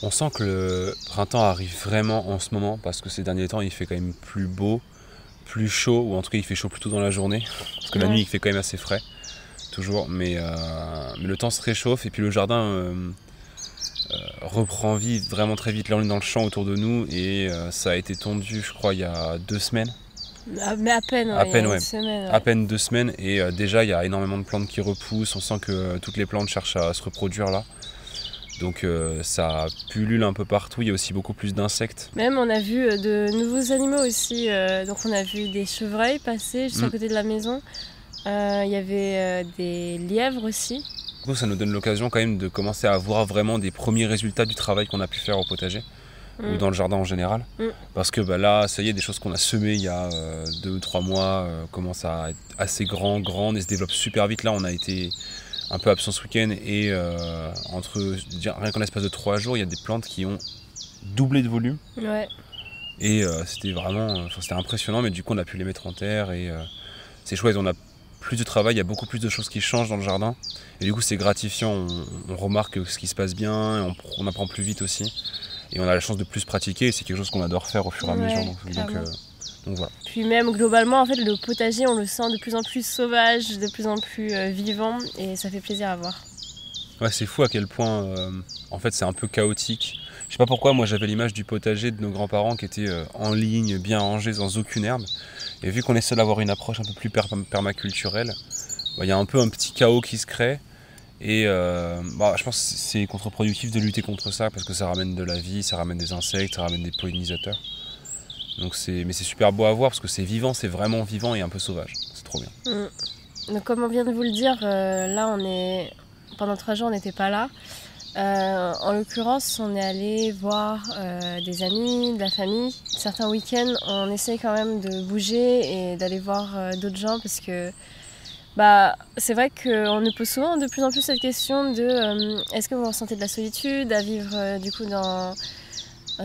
On sent que le printemps arrive vraiment en ce moment parce que ces derniers temps il fait quand même plus beau, plus chaud, ou en tout cas il fait chaud plutôt dans la journée parce que la nuit il fait quand même assez frais toujours, mais le temps se réchauffe et puis le jardin reprend vie vraiment très vite. Là on est dans le champ autour de nous et ça a été tondu je crois il y a 2 semaines. Mais à peine, à peine, une semaine, à peine 2 semaines et déjà il y a énormément de plantes qui repoussent, on sent que toutes les plantes cherchent à se reproduire là. Donc ça pullule un peu partout, il y a aussi beaucoup plus d'insectes. Même on a vu de nouveaux animaux aussi, donc on a vu des chevreuils passer juste à côté de la maison, il y avait des lièvres aussi. Du coup, ça nous donne l'occasion quand même de commencer à voir vraiment des premiers résultats du travail qu'on a pu faire au potager ou dans le jardin en général. Parce que là, ça y est, des choses qu'on a semées il y a 2 ou 3 mois commencent à être assez grandes et se développent super vite. Là, on a été un peu absent ce week-end et rien qu'en l'espace de 3 jours, il y a des plantes qui ont doublé de volume. Ouais. Et c'était vraiment c'était impressionnant, mais du coup on a pu les mettre en terre et c'est chouette, on a plus de travail, il y a beaucoup plus de choses qui changent dans le jardin et du coup c'est gratifiant, on remarque ce qui se passe bien, on apprend plus vite aussi et on a la chance de plus pratiquer et c'est quelque chose qu'on adore faire au fur et à mesure. Donc voilà. Puis même globalement en fait le potager on le sent de plus en plus sauvage, de plus en plus vivant et ça fait plaisir à voir. Ouais, c'est fou à quel point en fait c'est un peu chaotique. Je sais pas pourquoi, moi j'avais l'image du potager de nos grands-parents qui était en ligne, bien rangé, sans aucune herbe. Et vu qu'on essaie d'avoir une approche un peu plus permaculturelle, il y a un peu un petit chaos qui se crée. Et je pense que c'est contre-productif de lutter contre ça parce que ça ramène de la vie, ça ramène des insectes, ça ramène des pollinisateurs. Mais c'est super beau à voir parce que c'est vivant, c'est vraiment vivant et un peu sauvage. C'est trop bien. Donc comme on vient de vous le dire, là pendant 3 jours on n'était pas là. En l'occurrence, on est allé voir des amis, de la famille. Certains week-ends, on essaie quand même de bouger et d'aller voir d'autres gens parce que c'est vrai qu'on nous pose souvent de plus en plus cette question de est-ce que vous ressentez de la solitude à vivre du coup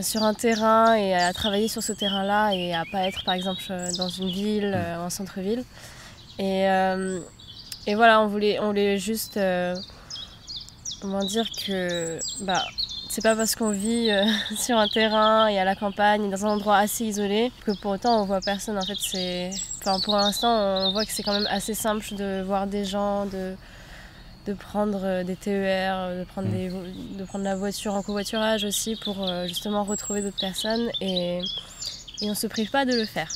sur un terrain et à travailler sur ce terrain-là et à pas être par exemple dans une ville, en centre-ville. Et voilà, on voulait juste comment dire que c'est pas parce qu'on vit sur un terrain et à la campagne, dans un endroit assez isolé, que pour autant on voit personne. En fait, pour l'instant, on voit que c'est quand même assez simple de voir des gens, de prendre des TER, de prendre la voiture en covoiturage aussi pour justement retrouver d'autres personnes et on se prive pas de le faire.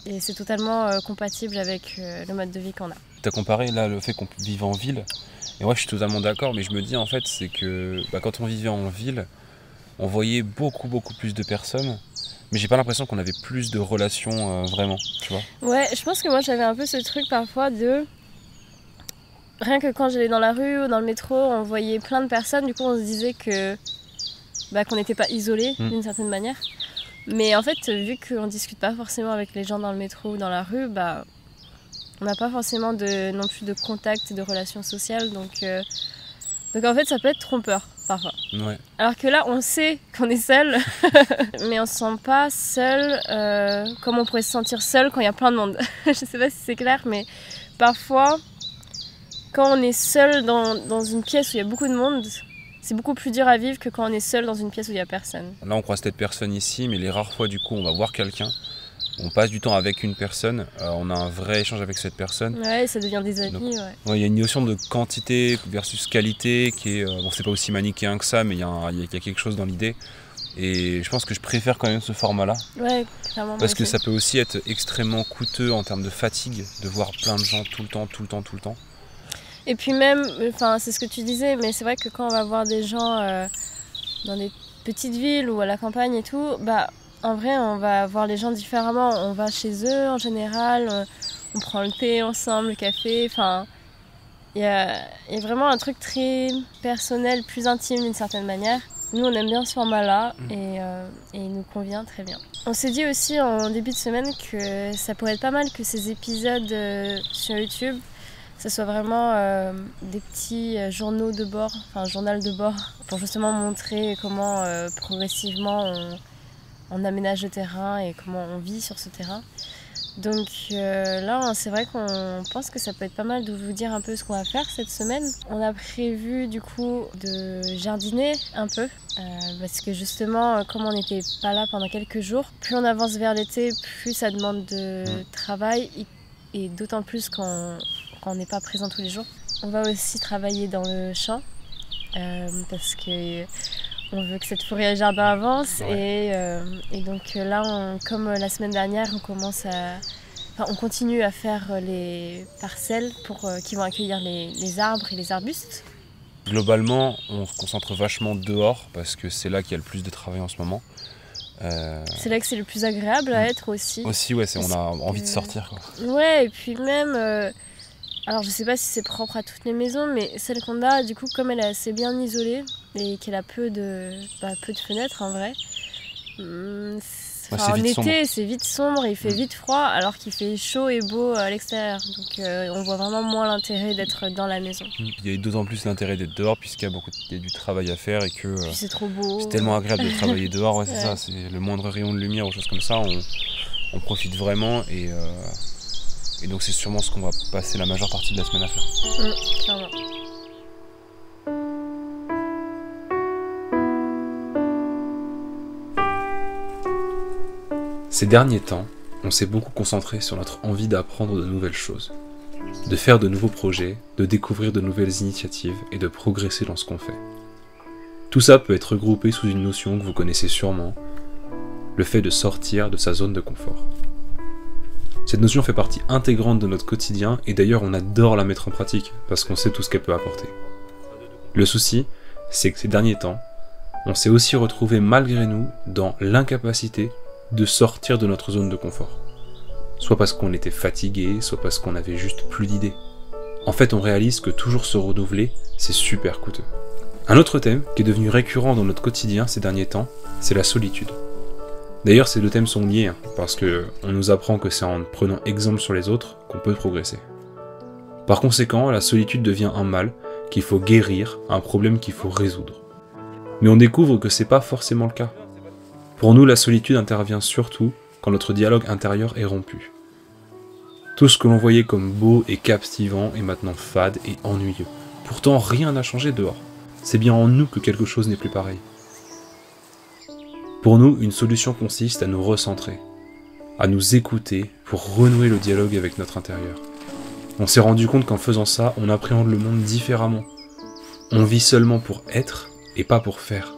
Et c'est totalement compatible avec le mode de vie qu'on a. Tu as comparé là le fait qu'on vive en ville. Et moi je suis totalement d'accord, mais je me dis en fait c'est que quand on vivait en ville, on voyait beaucoup plus de personnes, mais j'ai pas l'impression qu'on avait plus de relations vraiment, tu vois. Ouais, je pense que moi j'avais un peu ce truc parfois de... Rien que quand j'allais dans la rue ou dans le métro, on voyait plein de personnes, du coup on se disait qu'on n'était pas isolés d'une certaine manière. Mais en fait, vu qu'on discute pas forcément avec les gens dans le métro ou dans la rue, on n'a pas forcément non plus de contact et de relations sociales, donc en fait ça peut être trompeur parfois. Ouais. Alors que là on sait qu'on est seul, mais on se sent pas seul comme on pourrait se sentir seul quand il y a plein de monde. Je sais pas si c'est clair, mais parfois quand on est seul dans une pièce où il y a beaucoup de monde, c'est beaucoup plus dur à vivre que quand on est seul dans une pièce où il y a personne. Là on croise peut-être personne ici, mais les rares fois du coup on va voir quelqu'un. On passe du temps avec une personne, on a un vrai échange avec cette personne. Ouais, ça devient des amis. Donc, ouais, y a une notion de quantité versus qualité qui est... c'est pas aussi manichéen que ça, mais il y a quelque chose dans l'idée. Et je pense que je préfère quand même ce format-là. Ouais, clairement. Parce que ça peut aussi être extrêmement coûteux en termes de fatigue, de voir plein de gens tout le temps. Et puis même, c'est ce que tu disais, mais c'est vrai que quand on va voir des gens dans des petites villes ou à la campagne et tout, en vrai, on va voir les gens différemment. On va chez eux en général, on prend le thé ensemble, le café. il y a vraiment un truc très personnel, plus intime d'une certaine manière. Nous, on aime bien ce format-là et il nous convient très bien. On s'est dit aussi en début de semaine que ça pourrait être pas mal que ces épisodes sur YouTube, ça soit vraiment des petits journaux de bord, enfin journal de bord, pour justement montrer comment progressivement on aménage le terrain et comment on vit sur ce terrain. Donc là, c'est vrai qu'on pense que ça peut être pas mal de vous dire un peu ce qu'on va faire cette semaine. On a prévu du coup de jardiner un peu, parce que justement, comme on n'était pas là pendant quelques jours, plus on avance vers l'été, plus ça demande de travail, et d'autant plus quand on n'est pas présent tous les jours. On va aussi travailler dans le champ, parce que on veut que cette forêt à jardin avance et donc là, comme la semaine dernière, on continue à faire les parcelles qui vont accueillir les arbres et les arbustes. Globalement, on se concentre vachement dehors parce que c'est là qu'il y a le plus de travail en ce moment. C'est là que c'est le plus agréable à être aussi. Aussi, ouais, on a envie de sortir, quoi. Ouais, et puis même... Alors je sais pas si c'est propre à toutes les maisons, mais celle qu'on a, du coup, comme elle est assez bien isolée et qu'elle a peu de fenêtres en vrai, en été c'est vite sombre, il fait vite froid, alors qu'il fait chaud et beau à l'extérieur. Donc on voit vraiment moins l'intérêt d'être dans la maison. Il y a d'autant plus l'intérêt d'être dehors puisqu'il y a du travail à faire et que puis c'est trop beau. C'est tellement agréable de travailler dehors, ouais, c'est ça, c'est le moindre rayon de lumière ou choses comme ça, on profite vraiment et donc c'est sûrement ce qu'on va passer la majeure partie de la semaine à faire. Clairement. Ces derniers temps, on s'est beaucoup concentré sur notre envie d'apprendre de nouvelles choses, de faire de nouveaux projets, de découvrir de nouvelles initiatives et de progresser dans ce qu'on fait. Tout ça peut être regroupé sous une notion que vous connaissez sûrement, le fait de sortir de sa zone de confort. Cette notion fait partie intégrante de notre quotidien et d'ailleurs on adore la mettre en pratique parce qu'on sait tout ce qu'elle peut apporter. Le souci, c'est que ces derniers temps, on s'est aussi retrouvé malgré nous dans l'incapacité de sortir de notre zone de confort. Soit parce qu'on était fatigué, soit parce qu'on avait juste plus d'idées. En fait, on réalise que toujours se renouveler, c'est super coûteux. Un autre thème qui est devenu récurrent dans notre quotidien ces derniers temps, c'est la solitude. D'ailleurs, ces deux thèmes sont liés, parce qu'on nous apprend que c'est en prenant exemple sur les autres qu'on peut progresser. Par conséquent, la solitude devient un mal qu'il faut guérir, un problème qu'il faut résoudre. Mais on découvre que c'est pas forcément le cas. Pour nous, la solitude intervient surtout quand notre dialogue intérieur est rompu. Tout ce que l'on voyait comme beau et captivant est maintenant fade et ennuyeux. Pourtant, rien n'a changé dehors. C'est bien en nous que quelque chose n'est plus pareil. Pour nous, une solution consiste à nous recentrer, à nous écouter pour renouer le dialogue avec notre intérieur. On s'est rendu compte qu'en faisant ça, on appréhende le monde différemment. On vit seulement pour être et pas pour faire.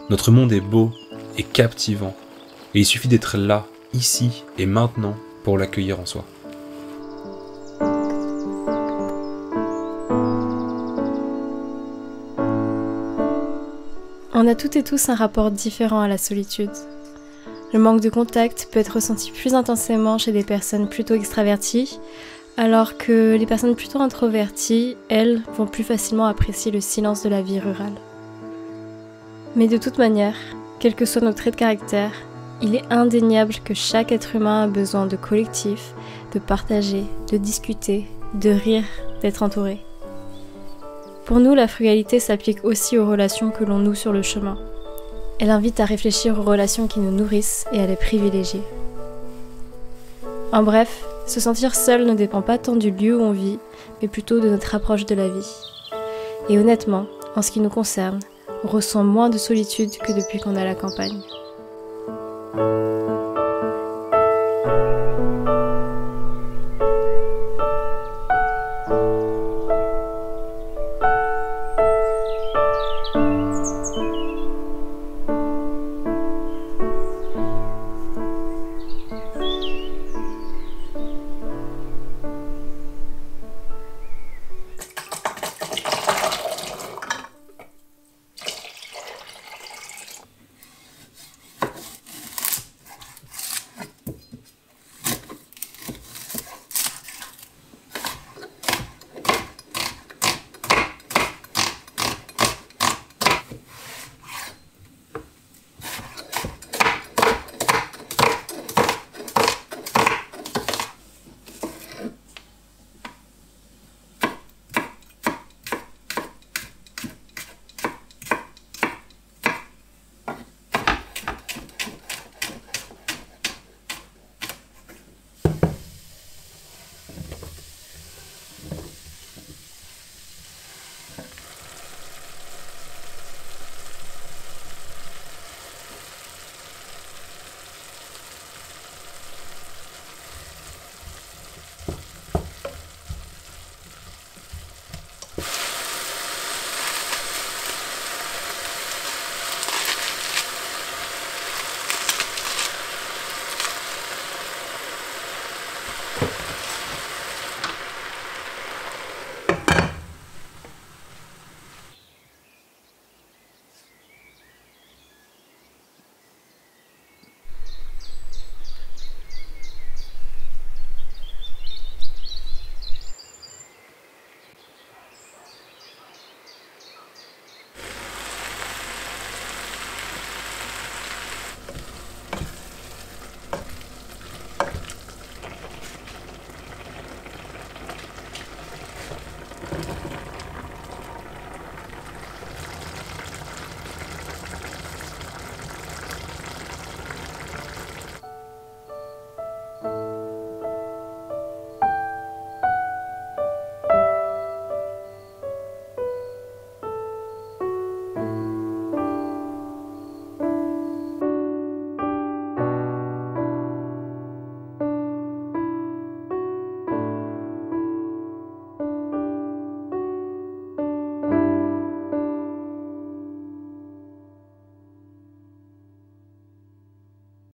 Notre monde est beau et captivant, et il suffit d'être là, ici et maintenant, pour l'accueillir en soi. On a toutes et tous un rapport différent à la solitude. Le manque de contact peut être ressenti plus intensément chez des personnes plutôt extraverties, alors que les personnes plutôt introverties, elles, vont plus facilement apprécier le silence de la vie rurale. Mais de toute manière, quels que soient nos traits de caractère, il est indéniable que chaque être humain a besoin de collectif, de partager, de discuter, de rire, d'être entouré. Pour nous, la frugalité s'applique aussi aux relations que l'on noue sur le chemin. Elle invite à réfléchir aux relations qui nous nourrissent et à les privilégier. En bref, se sentir seul ne dépend pas tant du lieu où on vit, mais plutôt de notre approche de la vie. Et honnêtement, en ce qui nous concerne, on ressent moins de solitude que depuis qu'on est à la campagne.